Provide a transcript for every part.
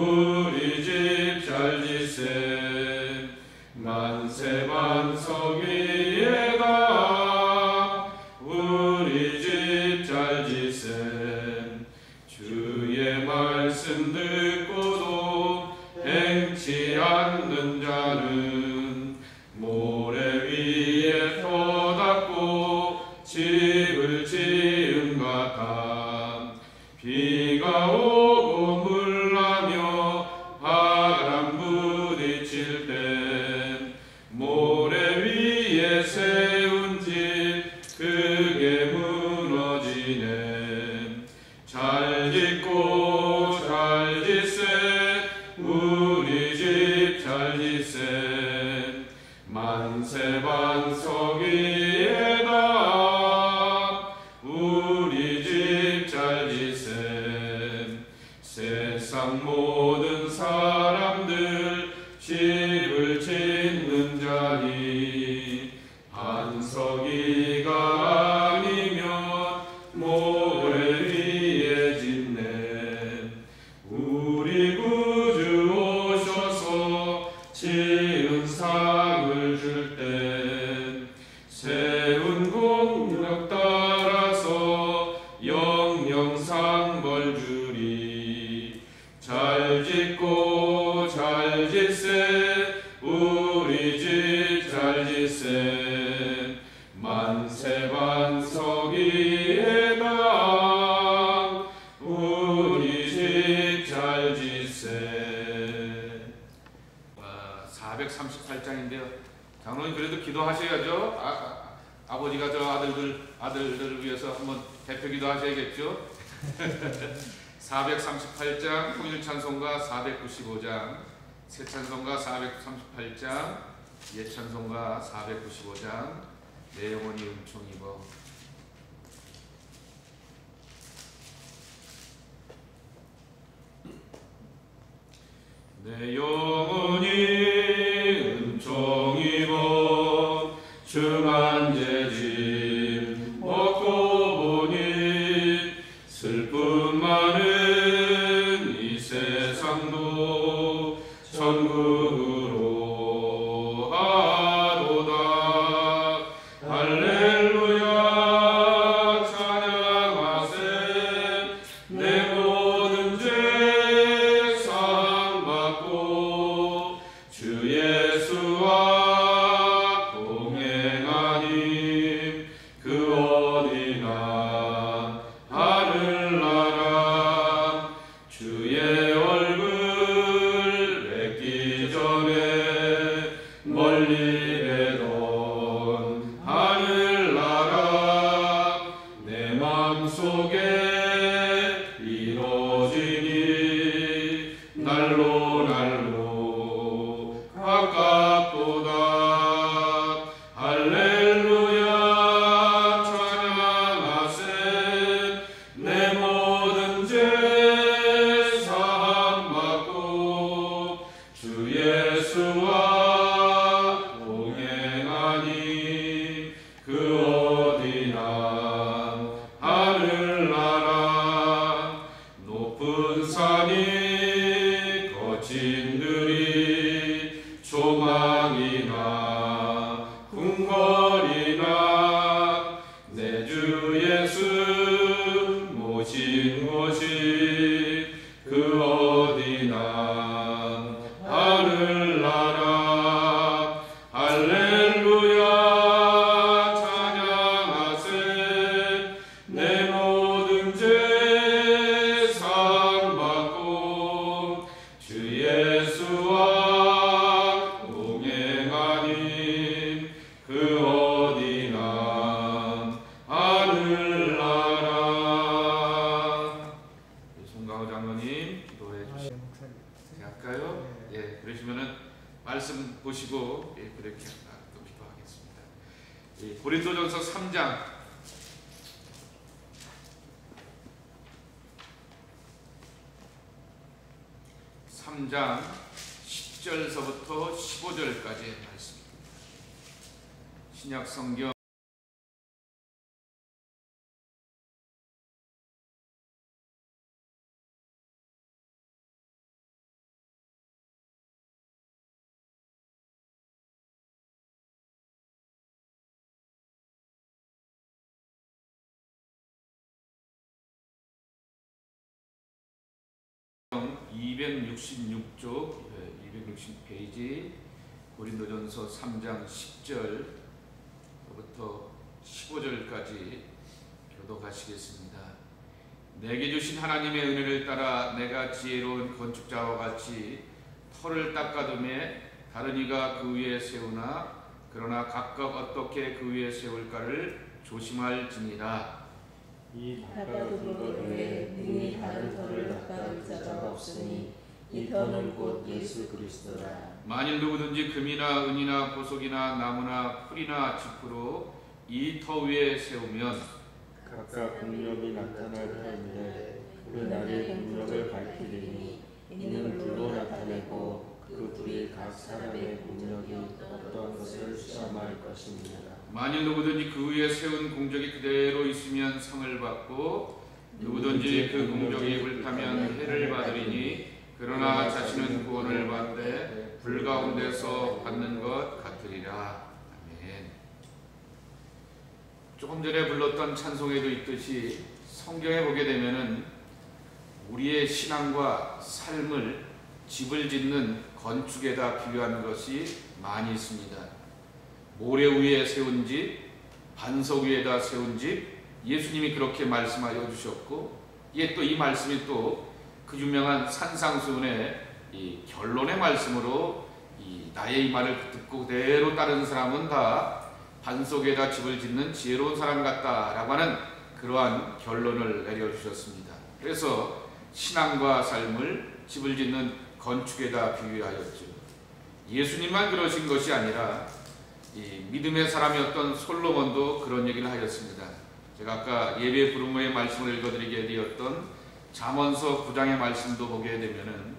우리 집 잘 지세 만세 반석 위에다 우리 집 잘 지세 주의 말씀 듣고도 행치 않는 자는 모래 위에 터닫고 집을 지은 같아 비가 오고 물나며 바람 부딪힐 때 모래 위에 세운 집 크게 무너지네 잘 짓고 잘 짓세 우리 집 잘 짓세 만세 반석 위에다 우리 집 잘 짓세 세상 모든 사람들 집을 짓는 자리 반석이가 아니면 모래 위에 짓네 우리 구주 오셔서 지은 상을 줄 때 세운 공력 따라서 영영 상벌 주리 잘 짓고 잘 짓세 우리 집 잘 짓세 만세 반석 위에다 우리 집 잘 짓세 438장인데요. 장로님 그래도 기도하셔야죠. 아버지가 저 아들들을 위해서 한번 대표 기도하셔야겠죠. 438장 통일찬송가 495장 새찬송가 438장 예찬송가 495장 내 영혼이 은총 입어 내 영혼이 은총 입어 중한 죄짐 얻고 보니 슬픔 많은 이 세상도 천국으로 하도다 할렐루야 찬양하세 내 모든 죄 사함받고 주 예수와 동행하니 그 어디나 하늘나라 주의 얼굴 뵙기 전에 멀리 뵈던 하늘나라 내 맘속에 이루어지니 날로 날로 가깝도다 할렐루야 찬양하세 내 모든 죄 사함받고 주 예수와 동행하니 그 어디나 하늘나라 높은 산이 거친 들이 조망이나 궁궐이나 내 주 예수 모신 곳이 그 어디나 하늘나라 할렐루야 찬양하세 내 모든 죄 사함받고 주 예수와 동행하니 그 어디나 하늘나라 송강호 장로님 기도해 주시죠. 할까요? 예, 그러시면은 말씀 보시고 예, 그렇게 또 기도하겠습니다. 예, 고린도전서 3장 10절서부터 15절까지의 말씀입니다. 신약 성경 266쪽 260페이지 고린도전서 3장 10절부터 15절까지 교독하시겠습니다. 내게 주신 하나님의 은혜를 따라 내가 지혜로운 건축자와 같이 터를 닦아둠에 다른 이가 그 위에 세우나 그러나 각각 어떻게 그 위에 세울까를 조심할지니라. 이 닦아둠으로 인해 능히 다른 터를 닦아둘 자가 없으니 이 터는 곧 예수 그리스도라. 만일 누구든지 금이나 은이나 보석이나 나무나 풀이나 짚으로 이 터 위에 세우면 각각 공력이 나타날 터인데 그 날이 공력을 밝히리니 이는 불로 나타내고 그 불이 각 사람의 공력이 어떤 것을 시험할 것입니다. 만일 누구든지 그 위에 세운 공적이 그대로 있으면 상을 받고 누구든지 그 공적이 불타면 해를 받으리니 그러나 자신은 구원을 받되 불 가운데서 받는 것 같으리라. 아멘. 조금 전에 불렀던 찬송에도 있듯이 성경에 보게 되면은 우리의 신앙과 삶을 집을 짓는 건축에다 비유한 것이 많이 있습니다. 모래 위에 세운 집, 반석 위에다 세운 집, 예수님이 그렇게 말씀하여 주셨고, 또 이 말씀이 또 그 유명한 산상수훈의 이 결론의 말씀으로 나의 이 말을 듣고 그대로 따르는 사람은 다 반석에다 집을 짓는 지혜로운 사람 같다라고 하는 그러한 결론을 내려주셨습니다. 그래서 신앙과 삶을 집을 짓는 건축에다 비유하였죠. 예수님만 그러신 것이 아니라 이 믿음의 사람이었던 솔로몬도 그런 얘기를 하였습니다. 제가 아까 예배 부르모의 말씀을 읽어드리게 되었던 잠언서 9장의 말씀도 보게 되면은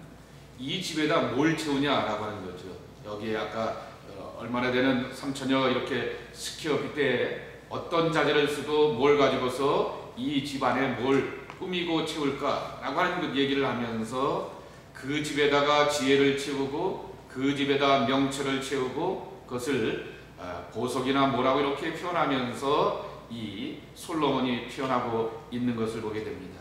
이 집에다 뭘 채우냐라고 하는 거죠. 여기에 아까 얼마나 되는 3천여 이렇게 스퀘어 빗대에 어떤 자재를 쓰고 뭘 가지고서 이 집 안에 뭘 꾸미고 채울까라고 하는 그 얘기를 하면서 그 집에다가 지혜를 채우고 그 집에다 명철을 채우고 그것을 보석이나 뭐라고 이렇게 표현하면서 이 솔로몬이 표현하고 있는 것을 보게 됩니다.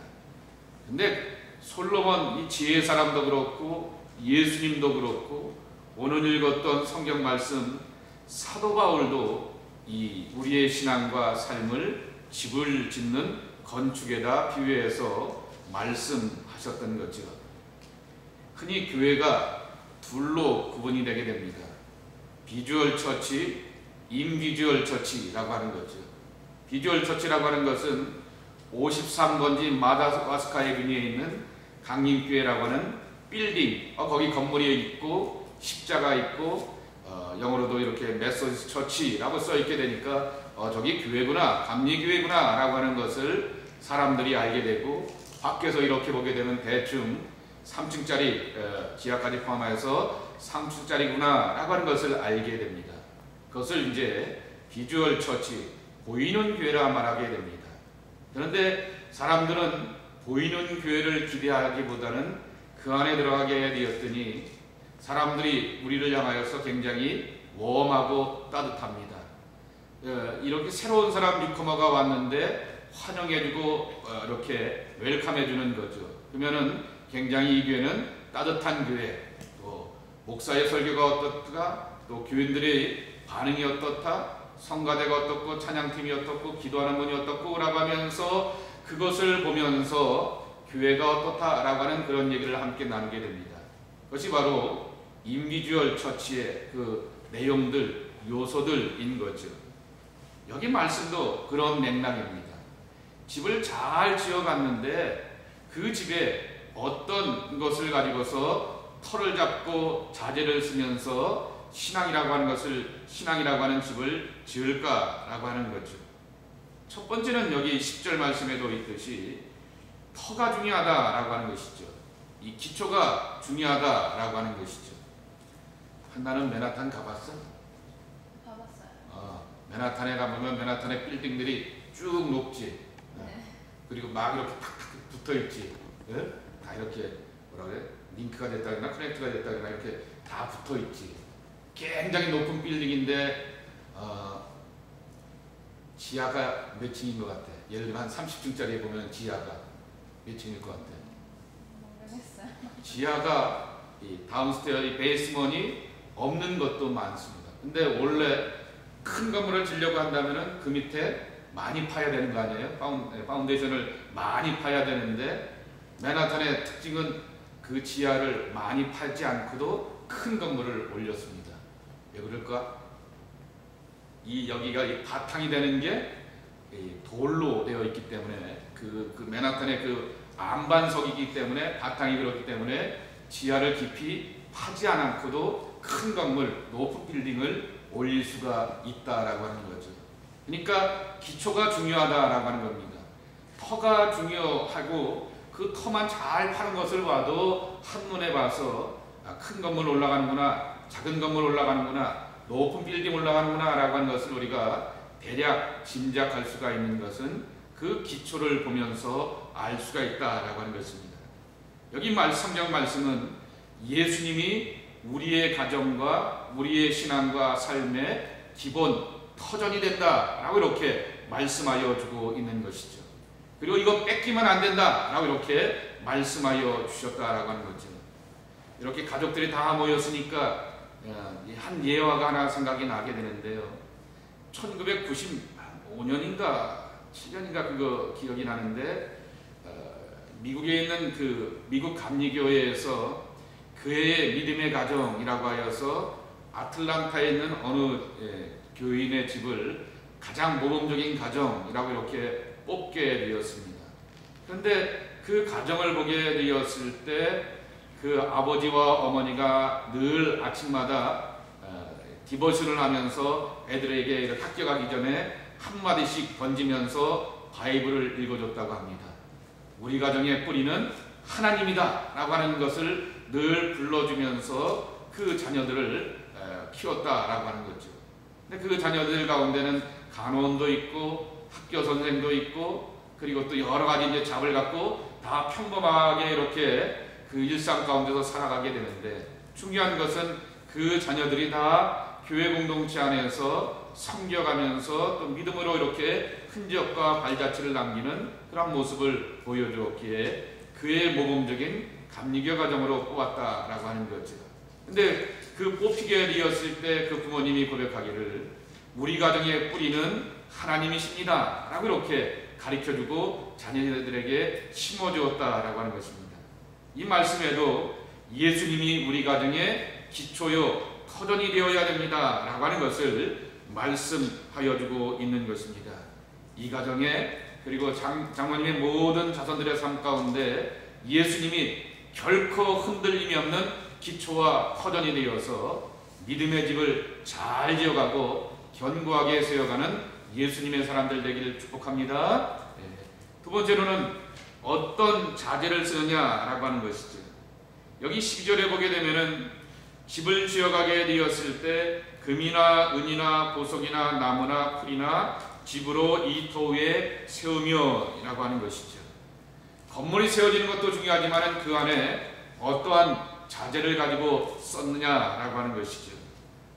근데 솔로몬 이 지혜의 사람도 그렇고 예수님도 그렇고 오늘 읽었던 성경 말씀 사도 바울도 이 우리의 신앙과 삶을 집을 짓는 건축에다 비유해서 말씀하셨던 거죠. 흔히 교회가 둘로 구분이 되게 됩니다. 비주얼 처치, 인비주얼 처치라고 하는 거죠. 비주얼 처치라고 하는 것은 53번지 마다와스카에비니에 있는 강림교회라고 하는 빌딩, 거기 건물이 있고 십자가 있고 영어로도 이렇게 메소디스트 처치라고 써 있게 되니까 저기 교회구나, 감리교회구나 라고 하는 것을 사람들이 알게 되고 밖에서 이렇게 보게 되면 대충 3층짜리 지하까지 포함해서 3층짜리구나 라고 하는 것을 알게 됩니다. 그것을 이제 비주얼 처치, 보이는 교회라 말하게 됩니다. 그런데 사람들은 보이는 교회를 기대하기보다는 그 안에 들어가게 되었더니 사람들이 우리를 향하여서 굉장히 웜하고 따뜻합니다. 이렇게 새로운 사람 뉴커머가 왔는데 환영해주고 이렇게 웰컴해주는 거죠. 그러면은 굉장히 이 교회는 따뜻한 교회, 또 목사의 설교가 어떻다, 또 교인들의 반응이 어떻다, 성가대가 어떻고 찬양팀이 어떻고 기도하는 분이 어떻고 라고 하면서 그것을 보면서 교회가 어떻다라고 하는 그런 얘기를 함께 나누게 됩니다. 그것이 바로 인비주얼 처치의 그 내용들, 요소들인 거죠. 여기 말씀도 그런 맥락입니다. 집을 잘 지어갔는데 그 집에 어떤 것을 가지고서 터를 잡고 자재를 쓰면서 신앙이라고 하는 집을 지을까라고 하는 거죠. 첫 번째는 여기 10절 말씀에도 있듯이 터가 중요하다라고 하는 것이죠. 이 기초가 중요하다라고 하는 것이죠. 한나는 맨하탄 가봤어? 가봤어요. 맨하탄에 가보면 맨하탄의 빌딩들이 쭉 높지. 네. 그리고 막 이렇게 탁탁 붙어 있지. 네? 다 이렇게 뭐라 그래? 링크가 됐다거나 커넥트가 됐다거나 이렇게 다 붙어 있지. 굉장히 높은 빌딩인데 지하가 몇 층인 것 같아? 예를 들어 한 30층짜리 보면 지하가 몇 층일 것 같아? 지하가 이 다운스테어 이 베이스먼이 없는 것도 많습니다. 근데 원래 큰 건물을 지려고 한다면은 그 밑에 많이 파야 되는 거 아니에요? 파운데이션을 많이 파야 되는데 맨하탄의 특징은 그 지하를 많이 파지 않고도 큰 건물을 올렸습니다. 왜 그럴까? 여기가 이 바탕이 되는 게 돌로 되어 있기 때문에 그 맨하탄의 그 안반석이기 때문에 바탕이 그렇기 때문에 지하를 깊이 파지 않고도 큰 건물, 높은 빌딩을 올릴 수가 있다라고 하는 거죠. 그러니까 기초가 중요하다라고 하는 겁니다. 터가 중요하고 그 터만 잘 파는 것을 봐도 한눈에 봐서 큰 건물 올라가는구나, 작은 건물 올라가는구나, 높은 빌딩 올라가는구나 라고 하는 것을 우리가 대략 짐작할 수가 있는 것은 그 기초를 보면서 알 수가 있다라고 하는 것입니다. 여기 성경 말씀은 예수님이 우리의 가정과 우리의 신앙과 삶의 기본 터전이 된다라고 이렇게 말씀하여 주고 있는 것이죠. 그리고 이거 뺏기면 안 된다라고 이렇게 말씀하여 주셨다라고 하는 거죠. 이렇게 가족들이 다 모였으니까 한 예화가 하나 생각이 나게 되는데요. 1995년인가 7년인가 그거 기억이 나는데 미국에 있는 그 미국 감리교회에서 그의 믿음의 가정이라고 하여서 아틀란타에 있는 어느 교인의 집을 가장 모범적인 가정이라고 이렇게 뽑게 되었습니다. 그런데 그 가정을 보게 되었을 때 그 아버지와 어머니가 늘 아침마다 디보션을 하면서 애들에게 학교 가기 전에 한마디씩 던지면서 바이블을 읽어줬다고 합니다. 우리 가정의 뿌리는 하나님이다 라고 하는 것을 늘 불러주면서 그 자녀들을 키웠다라고 하는 거죠. 근데 그 자녀들 가운데는 간호원도 있고 학교 선생도 있고 그리고 또 여러 가지 이제 잡을 갖고 다 평범하게 이렇게 그 일상 가운데서 살아가게 되는데 중요한 것은 그 자녀들이 다 교회 공동체 안에서 섬겨가면서 또 믿음으로 이렇게 흔적과 발자취를 남기는 그런 모습을 보여주었기에 그의 모범적인 감리교 가정으로 뽑았다라고 하는 거죠. 근데 그 뽑히게 되었을 때 그 부모님이 고백하기를 우리 가정의 뿌리는 하나님이십니다 라고 이렇게 가르쳐주고 자녀들에게 심어주었다라고 하는 것입니다. 이 말씀에도 예수님이 우리 가정의 기초요 터전이 되어야 됩니다 라고 하는 것을 말씀하여 주고 있는 것입니다. 이 가정에 그리고 장모님의 모든 자손들의 삶 가운데 예수님이 결코 흔들림이 없는 기초와 터전이 되어서 믿음의 집을 잘 지어가고 견고하게 세워가는 예수님의 사람들 되기를 축복합니다. 두 번째로는 어떤 자재를 쓰느냐라고 하는 것이죠. 여기 12절에 보게 되면은 집을 지어가게 되었을 때 금이나 은이나 보석이나 나무나 풀이나 집으로 이 터 위에 세우며 라고 하는 것이죠. 건물이 세워지는 것도 중요하지만 그 안에 어떠한 자재를 가지고 썼느냐라고 하는 것이죠.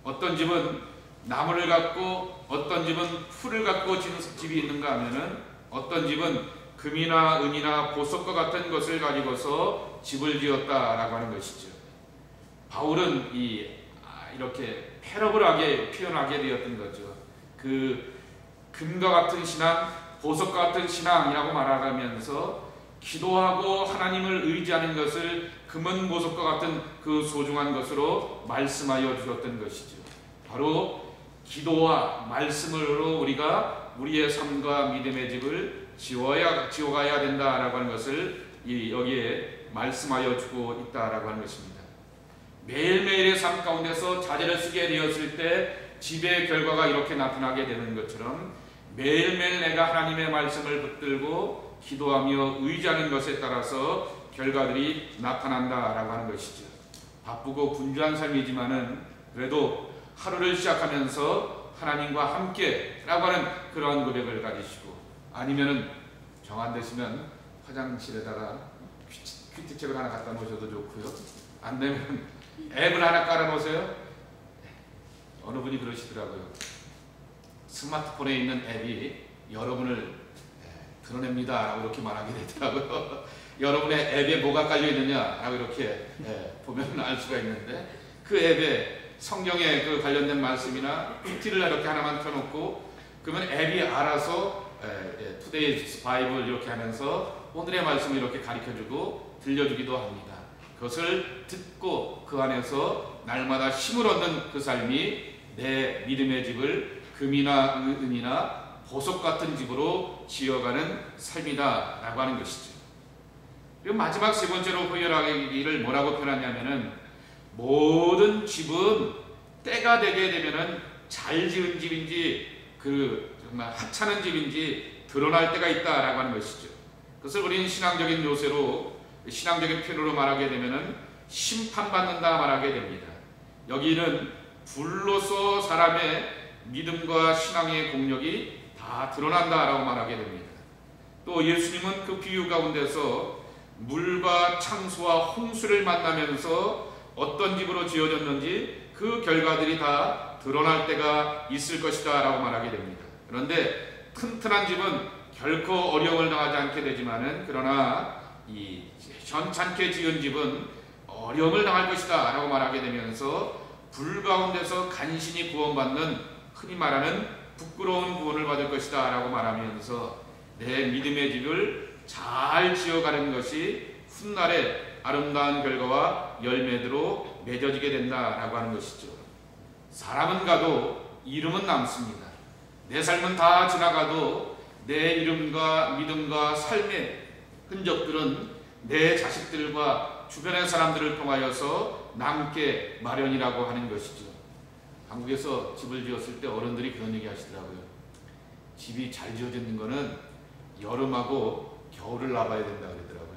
어떤 집은 나무를 갖고 어떤 집은 풀을 갖고 지은 집이 있는가 하면은 어떤 집은 금이나 은이나 보석과 같은 것을 가지고서 집을 지었다라고 하는 것이죠. 바울은 이렇게 패러블하게 표현하게 되었던 거죠. 그 금과 같은 신앙, 보석과 같은 신앙이라고 말하면서 기도하고 하나님을 의지하는 것을 금은 보석과 같은 그 소중한 것으로 말씀하여 주셨던 것이죠. 바로 기도와 말씀으로 우리가 우리의 삶과 믿음의 집을 지어가야 된다라고 하는 것을 여기에 말씀하여 주고 있다라고 하는 것입니다. 매일매일의 삶 가운데서 자재를 쓰게 되었을 때 집의 결과가 이렇게 나타나게 되는 것처럼 매일매일 내가 하나님의 말씀을 붙들고 기도하며 의지하는 것에 따라서 결과들이 나타난다라고 하는 것이죠. 바쁘고 분주한 삶이지만은 그래도 하루를 시작하면서 하나님과 함께라고 하는 그러한 고백을 가지시고 아니면은 정 안 되시면 화장실에다가 큐티책을 하나 갖다 놓으셔도 좋고요. 안 되면 앱을 하나 깔아 놓으세요. 어느 분이 그러시더라고요. 스마트폰에 있는 앱이 여러분을 드러냅니다 라고 이렇게 말하게 되더라고요. 여러분의 앱에 뭐가 깔려 있느냐라고 이렇게 보면 알 수가 있는데, 그 앱에 성경에 그 관련된 말씀이나 PT를 이렇게 하나만 켜놓고 그러면 앱이 알아서 투데이스 바이블 이렇게 하면서 오늘의 말씀을 이렇게 가르쳐주고 들려주기도 합니다. 그것을 듣고 그 안에서 날마다 힘을 얻는 그 삶이 내 믿음의 집을 금이나 은이나 보석 같은 집으로 지어가는 삶이다 라고 하는 것이죠. 그리고 마지막 세 번째로 표현하기를 뭐라고 표현하냐면은, 모든 집은 때가 되게 되면은 잘 지은 집인지 정말 하찮은 집인지 드러날 때가 있다라고 하는 것이죠. 그것을 우리는 신앙적인 요새로, 신앙적인 표현으로 말하게 되면은 심판받는다 말하게 됩니다. 여기는 불로서 사람의 믿음과 신앙의 공력이 다 드러난다라고 말하게 됩니다. 또 예수님은 그 비유 가운데서 물과 창수와 홍수를 만나면서 어떤 집으로 지어졌는지 그 결과들이 다 드러날 때가 있을 것이다 라고 말하게 됩니다. 그런데 튼튼한 집은 결코 어려움을 당하지 않게 되지만은, 그러나 이 현찮게 지은 집은 어려움을 당할 것이다 라고 말하게 되면서 불 가운데서 간신히 구원받는, 흔히 말하는 부끄러운 구원을 받을 것이다 라고 말하면서 내 믿음의 집을 잘 지어가는 것이 훗날에 아름다운 결과와 열매대로 맺어지게 된다라고 하는 것이죠. 사람은 가도 이름은 남습니다. 내 삶은 다 지나가도 내 이름과 믿음과 삶의 흔적들은 내 자식들과 주변의 사람들을 통하여서 남게 마련이라고 하는 것이죠. 한국에서 집을 지었을 때 어른들이 그런 얘기 하시더라고요. 집이 잘 지어지는 거는 여름하고 겨울을 나봐야 된다 그러더라고요.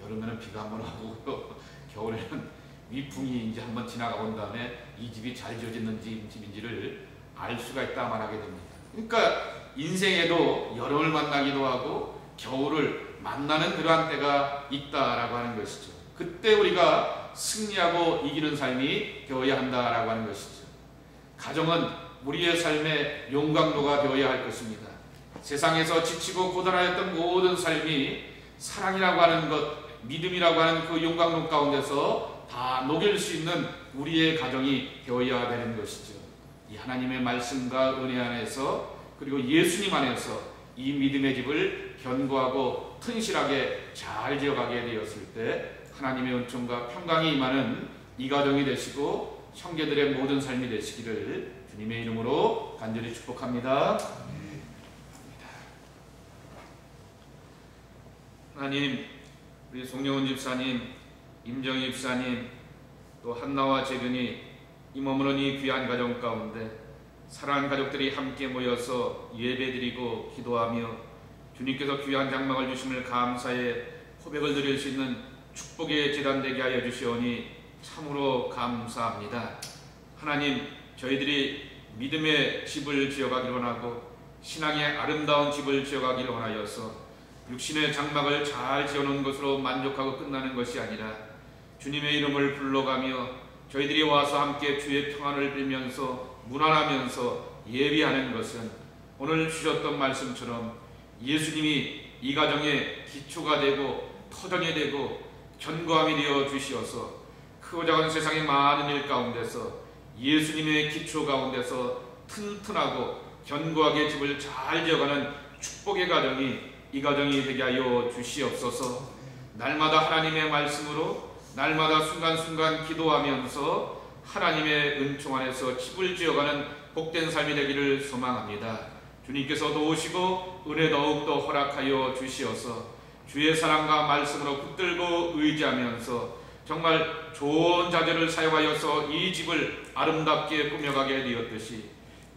여름에는 비가 한번 오고 겨울에는 위풍이 이제 한번 지나가 본 다음에 이 집이 잘 지어졌는 집인지를 알 수가 있다 말하게 됩니다. 그러니까 인생에도 여름을 만나기도 하고 겨울을 만나는 그러한 때가 있다라고 하는 것이죠. 그때 우리가 승리하고 이기는 삶이 되어야 한다라고 하는 것이죠. 가정은 우리의 삶의 용광로가 되어야 할 것입니다. 세상에서 지치고 고단하였던 모든 삶이 사랑이라고 하는 것, 믿음이라고 하는 그 용광로 가운데서 다 녹일 수 있는 우리의 가정이 되어야 되는 것이죠. 이 하나님의 말씀과 은혜 안에서, 그리고 예수님 안에서 이 믿음의 집을 견고하고 튼실하게 잘 지어가게 되었을 때 하나님의 은총과 평강이 임하는 이 가정이 되시고 형제들의 모든 삶이 되시기를 주님의 이름으로 간절히 축복합니다. 하나님, 우리 송영훈 집사님, 임정희 집사님, 또 한나와 재근이 이 머무는 이 귀한 가정 가운데 사랑하는 가족들이 함께 모여서 예배드리고 기도하며 주님께서 귀한 장막을 주심을 감사해 고백을 드릴 수 있는 축복의 제단 되게 하여 주시오니 참으로 감사합니다. 하나님, 저희들이 믿음의 집을 지어가기를 원하고 신앙의 아름다운 집을 지어가기를 원하여서 육신의 장막을 잘 지어놓은 것으로 만족하고 끝나는 것이 아니라 주님의 이름을 불러가며 저희들이 와서 함께 주의 평안을 빌면서 문안하면서 예비하는 것은 오늘 주셨던 말씀처럼 예수님이 이 가정의 기초가 되고 터전이 되고 견고함이 되어 주시어서 크고 작은 세상의 많은 일 가운데서 예수님의 기초 가운데서 튼튼하고 견고하게 집을 잘 지어가는 축복의 가정이 이 가정이 되게 하여 주시옵소서. 날마다 하나님의 말씀으로 날마다 순간순간 기도하면서 하나님의 은총 안에서 집을 지어가는 복된 삶이 되기를 소망합니다. 주님께서 도우시고 은혜 더욱더 허락하여 주시어서 주의 사랑과 말씀으로 붙들고 의지하면서 정말 좋은 자재를 사용하여서 이 집을 아름답게 꾸며가게 되었듯이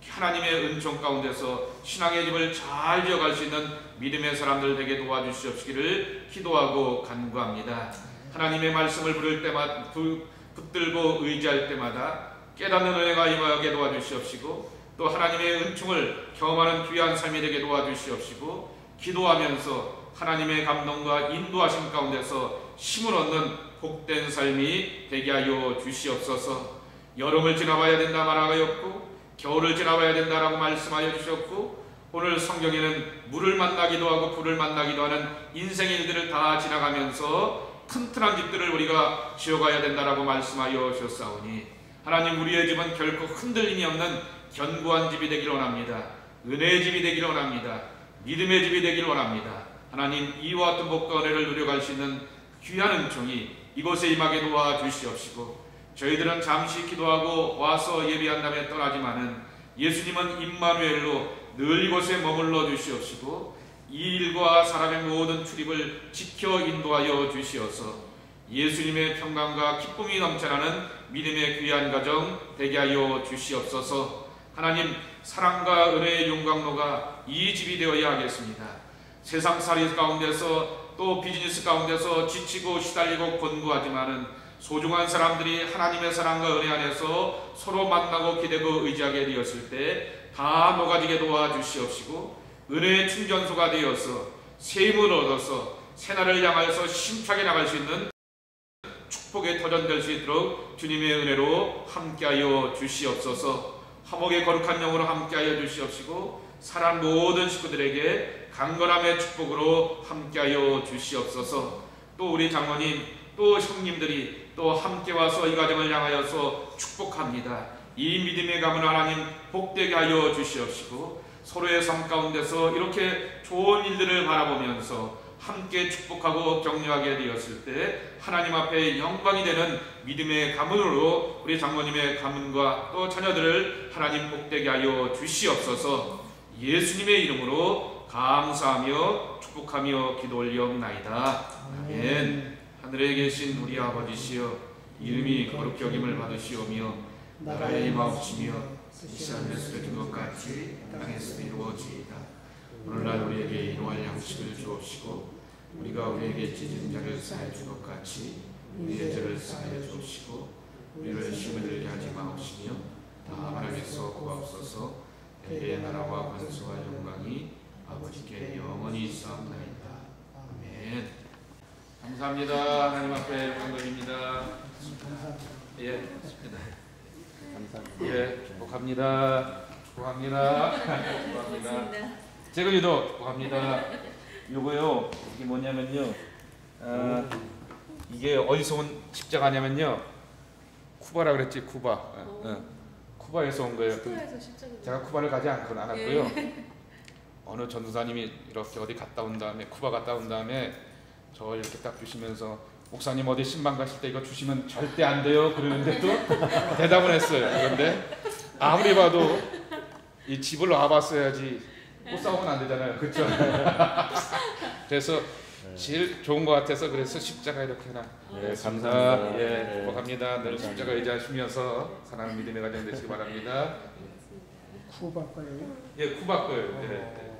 하나님의 은총 가운데서 신앙의 집을 잘 지어갈 수 있는 믿음의 사람들 되게 도와주시옵시기를 기도하고 간구합니다. 하나님의 말씀을 부를 때마다 붙들고 의지할 때마다 깨닫는 은혜가 임하게 도와주시옵시고 또 하나님의 은총을 경험하는 귀한 삶이 되게 도와주시옵시고 기도하면서 하나님의 감동과 인도하심 가운데서 힘을 얻는 복된 삶이 되게 하여 주시옵소서. 여름을 지나봐야 된다 말하였고 겨울을 지나봐야 된다라고 말씀하여 주셨고 오늘 성경에는 물을 만나기도 하고 불을 만나기도 하는 인생의 일들을 다 지나가면서 튼튼한 집들을 우리가 지어가야 된다라고 말씀하여 주셨사오니 하나님, 우리의 집은 결코 흔들림이 없는 견고한 집이 되기를 원합니다. 은혜의 집이 되기를 원합니다. 믿음의 집이 되기를 원합니다. 하나님, 이와 같은 복과 은혜를 누려갈 수 있는 귀한 은총이 이곳에 임하게 도와주시옵시고, 저희들은 잠시 기도하고 와서 예배한 다음에 떠나지만은 예수님은 임마누엘로 늘 이곳에 머물러 주시옵시고, 이 일과 사람의 모든 출입을 지켜 인도하여 주시어서 예수님의 평강과 기쁨이 넘쳐나는 믿음의 귀한 가정 되게 하여 주시옵소서. 하나님, 사랑과 은혜의 용광로가 이 집이 되어야 하겠습니다. 세상살이 가운데서 또 비즈니스 가운데서 지치고 시달리고 곤고하지만은 소중한 사람들이 하나님의 사랑과 은혜 안에서 서로 만나고 기대고 의지하게 되었을 때 다 녹아지게 도와주시옵시고, 은혜의 충전소가 되어서 새 힘을 얻어서 새날을 향하여서 힘차게 나갈 수 있는 축복의 터전될 수 있도록 주님의 은혜로 함께하여 주시옵소서. 화목의 거룩한 영으로 함께하여 주시옵시고, 사랑 모든 식구들에게 강건함의 축복으로 함께하여 주시옵소서. 또 우리 장로님, 또 형님들이 또 함께 와서 이 가정을 향하여서 축복합니다. 이 믿음의 가문 하나님 복되게 하여 주시옵시고, 서로의 삶 가운데서 이렇게 좋은 일들을 바라보면서 함께 축복하고 격려하게 되었을 때 하나님 앞에 영광이 되는 믿음의 가문으로 우리 장로님의 가문과 또 자녀들을 하나님 복되게 하여 주시옵소서. 예수님의 이름으로 감사하며 축복하며 기도 올리옵나이다. 아멘. 하늘에 계신 우리 아버지시여, 이름이 거룩히 여김을 받으시오며 나라의 임하옵시며 뜻이 하늘에서 이루어진 것 같이 땅에서도 이루어지이다. 오늘날 우리에게 일용할 양식을 주옵시고, 우리가 우리에게 찢은 자를 사해 준 것 같이 우리의 죄를 사하여 주옵시고, 우리를 시험에 들게 하지 마옵시며 다만 하나님께서 구하옵소서. 내게 나라와 권세와 영광이 아버지께 영원히 있사옵나이다. 아멘. 감사합니다. 하나님 앞에 영광드립니다. 예, 예, 축복합니다. 축복합니다. 축복합니다. 제가도 축복합니다. 요거요, 이게 뭐냐면요, 이게 어디서 온 십자가냐면요, 쿠바라 그랬지, 쿠바. 쿠바에서 온 거예요. 제가 쿠바를 가지 않았고요. 어느 전도사님이 이렇게 어디 갔다 온 다음에, 쿠바 갔다 온 다음에 저 이렇게 딱 주시면서, 목사님 어디 신방 가실 때 이거 주시면 절대 안 돼요 그러는데도 대답을 했어요. 그런데 아무리 봐도 이 집을 와봤어야지 못 싸우면 안 되잖아요, 그렇죠? 그래서 제일 좋은 것 같아서 그래서 십자가 이렇게 하나. 네, 감사합니다. 예, 축복합니다. 늘 십자가 의지하시면서 사랑하는 믿음의 가정 되시기 바랍니다. 쿠바 거예요? 예, 쿠바 거예요. 예.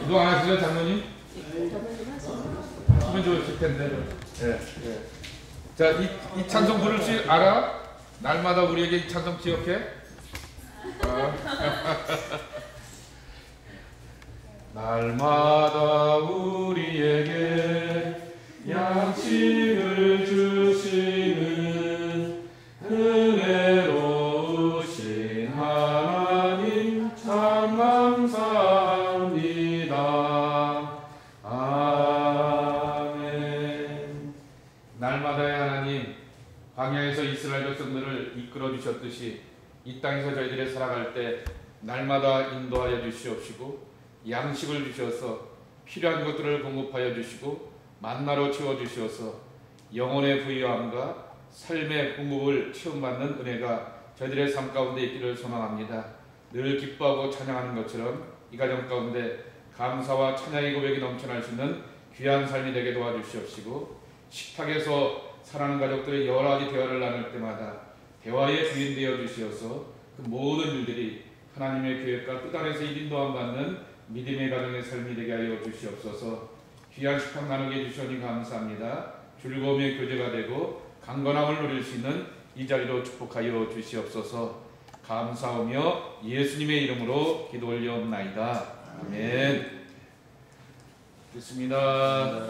기도 안 하시죠, 장로님? 하면 좋으실 텐데. 예, 예. 자, 이 찬송 부를 줄 알아? 날마다 우리에게 이 찬송 기억해? 날마다 우리에게 양식을 주시는 은혜로우신 하나님 참 감사합니다. 아멘. 날마다의 하나님, 광야에서 이스라엘 백성들을 이끌어 주셨듯이 이 땅에서 저희들이 살아갈 때 날마다 인도하여 주시옵시고, 양식을 주셔서 필요한 것들을 공급하여 주시고 만나로 채워주셔서 영혼의 부유함과 삶의 공급을 체험받는 은혜가 저희들의 삶 가운데 있기를 소망합니다. 늘 기뻐하고 찬양하는 것처럼 이 가정 가운데 감사와 찬양의 고백이 넘쳐날 수 있는 귀한 삶이 되게 도와주시옵시고, 식탁에서 사랑하는 가족들의 여러 가지 대화를 나눌 때마다 대화의 주인 되어 주시어서 그 모든 일들이 하나님의 계획과 뜻 안에서 인도함 받는 믿음의 가정의 삶이 되게 하여 주시옵소서. 귀한 식탁 나누게 해주시니 감사합니다. 즐거움의 교제가 되고 강건함을 누릴 수 있는 이 자리로 축복하여 주시옵소서. 감사하며 예수님의 이름으로 기도 올려옵나이다. 아멘. 됐습니다.